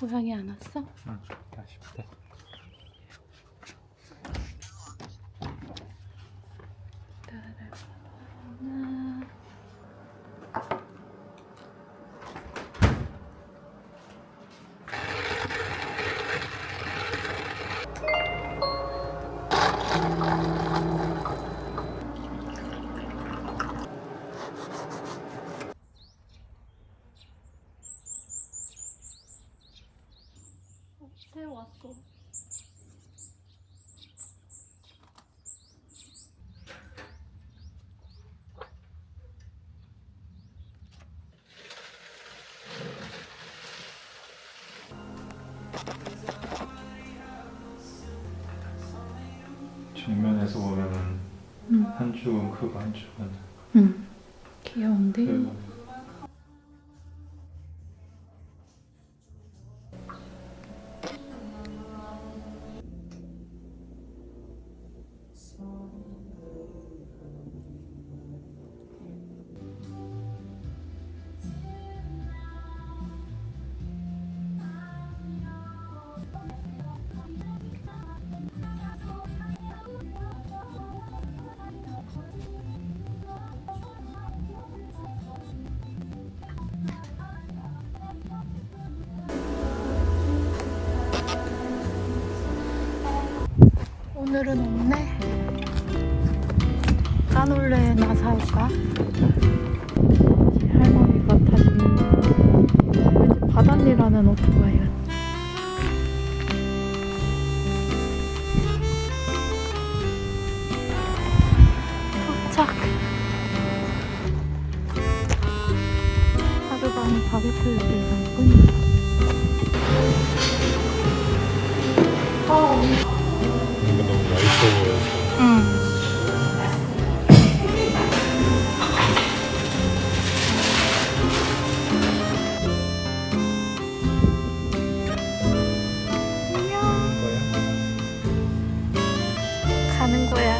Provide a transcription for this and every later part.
고양이 안 왔어? 응, 아쉽다. 새 왔어. 정면에서 보면은 한쪽은 크고 한쪽은 귀여운데? 오늘은 없네. 까놀레나 사올까? 할머니가 타시는 왠지 바단이라는 오토바이가 도착. 하루방이 바게트를 담군이다. 이거 너무 맛있어 보여서. 가는 거야.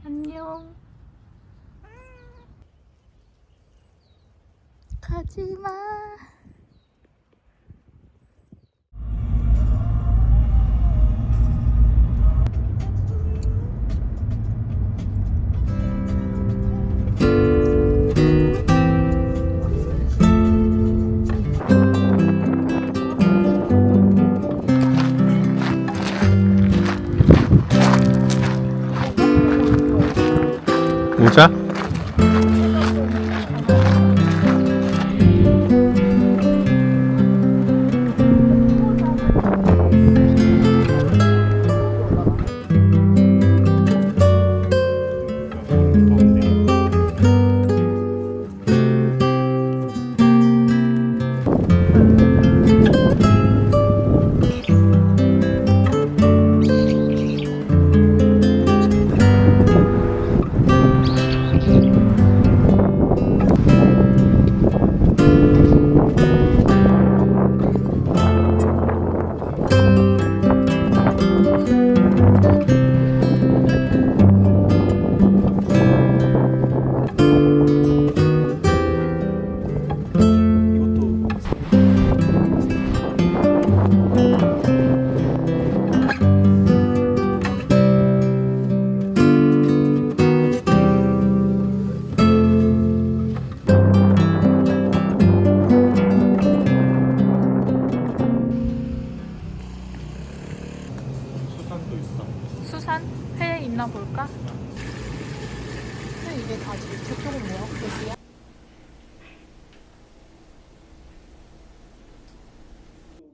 안녕. 가지마. 모자? 수산도 있어. 수산? 회 있나 볼까? 회 이게 다지. 저쪽은 뭐야? 고기야?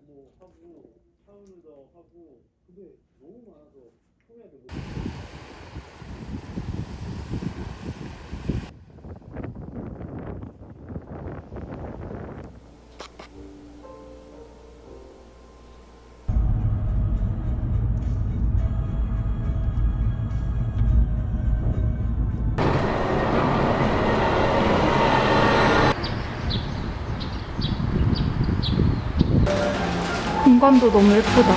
뭐 하고 사운드 하고 근데 너무 많아서 통해야 돼. 공간도 너무 예쁘다.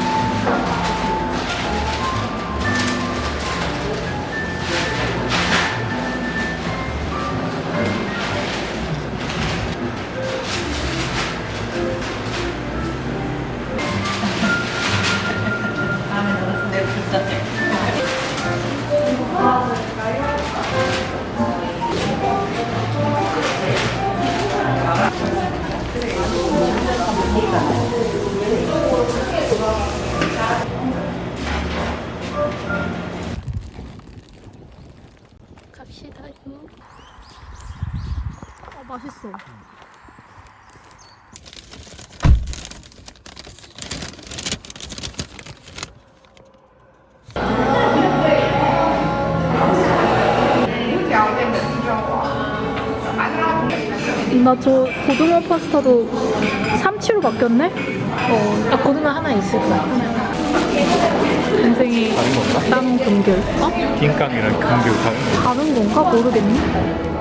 갑시다요. 맛있어. 나 저 고등어 파스타도 삼치로 바뀌었네? 고등어 하나 있을 거야. 인생이 다른 건가? 땀 금귤. 빈깡이랑 금귤 다른 거. 다른 건가? 모르겠네.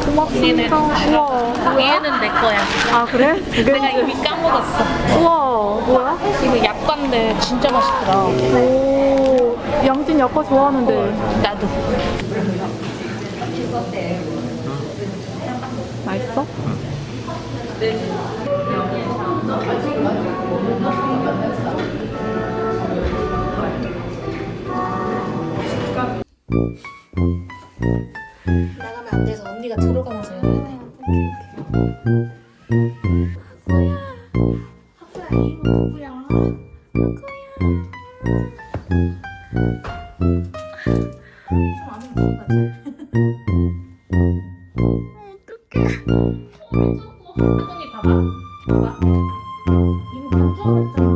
고맙습니다. 우와. 얘는 내 거야. 아, 그래? 내가 이미 까먹었어. 우와, 뭐야? 이거 약과인데 진짜 맛있더라. 오, 양진 약과 좋아하는데. 나도. 맛있어? 나가면 안 돼서 언니가 들어가면서 연애해야 하구야 이름 누구야? 언니 봐봐. 봐봐. 이거 만져봤잖아.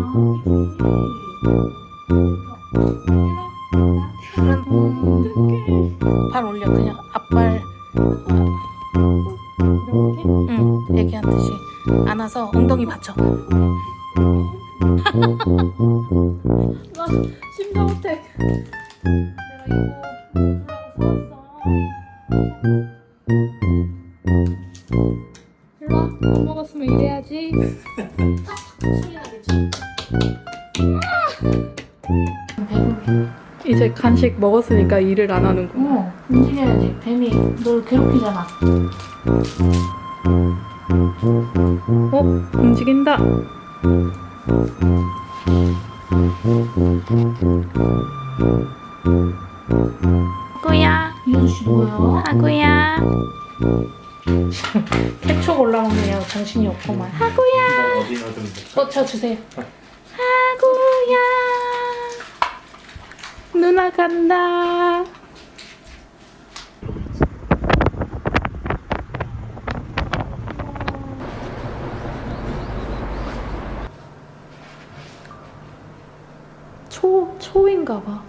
발 올려 그냥 앞발 응 얘기하듯이 안아서 엉덩이 받쳐. 나 심장어택. 내가 이거 일로 와. 안 먹었으면 이래야지. 소리 나겠지. 이제 간식 먹었으니까 일을 안 하는구나. 움직여야지. 뱀이 널 괴롭히잖아. 움직인다. 하구야. 이현씨 뭐야? 하구야. 캡처 올라오네요. 정신이 없구만. 하구야. 어디 놔두면 돼? 저 주세요. 하구야. 누나 간다. 초인가 봐.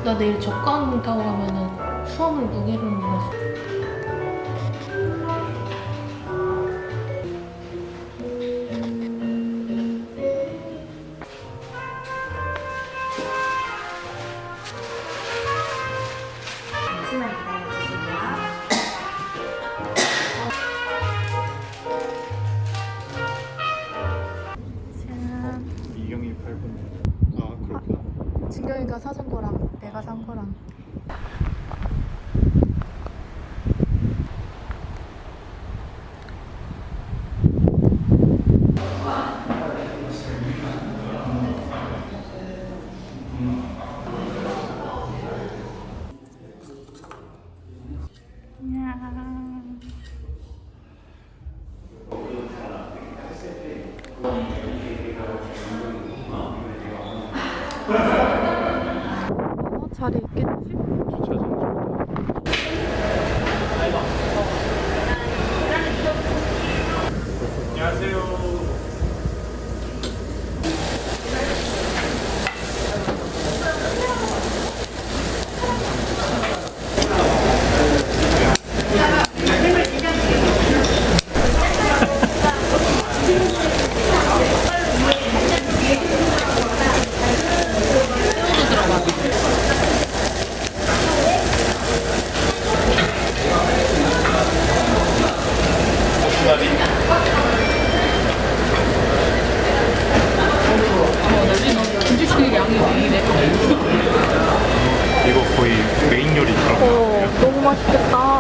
나 내일 저가항공 타고 가면은 수험을 무게를 눌렀어. 이경이 8분. 아 그렇구나. 진경이가 사준 거랑 내가 산 거랑. 자리 있겠지? 주차장 좀. 안녕하세요. 맛있겠다.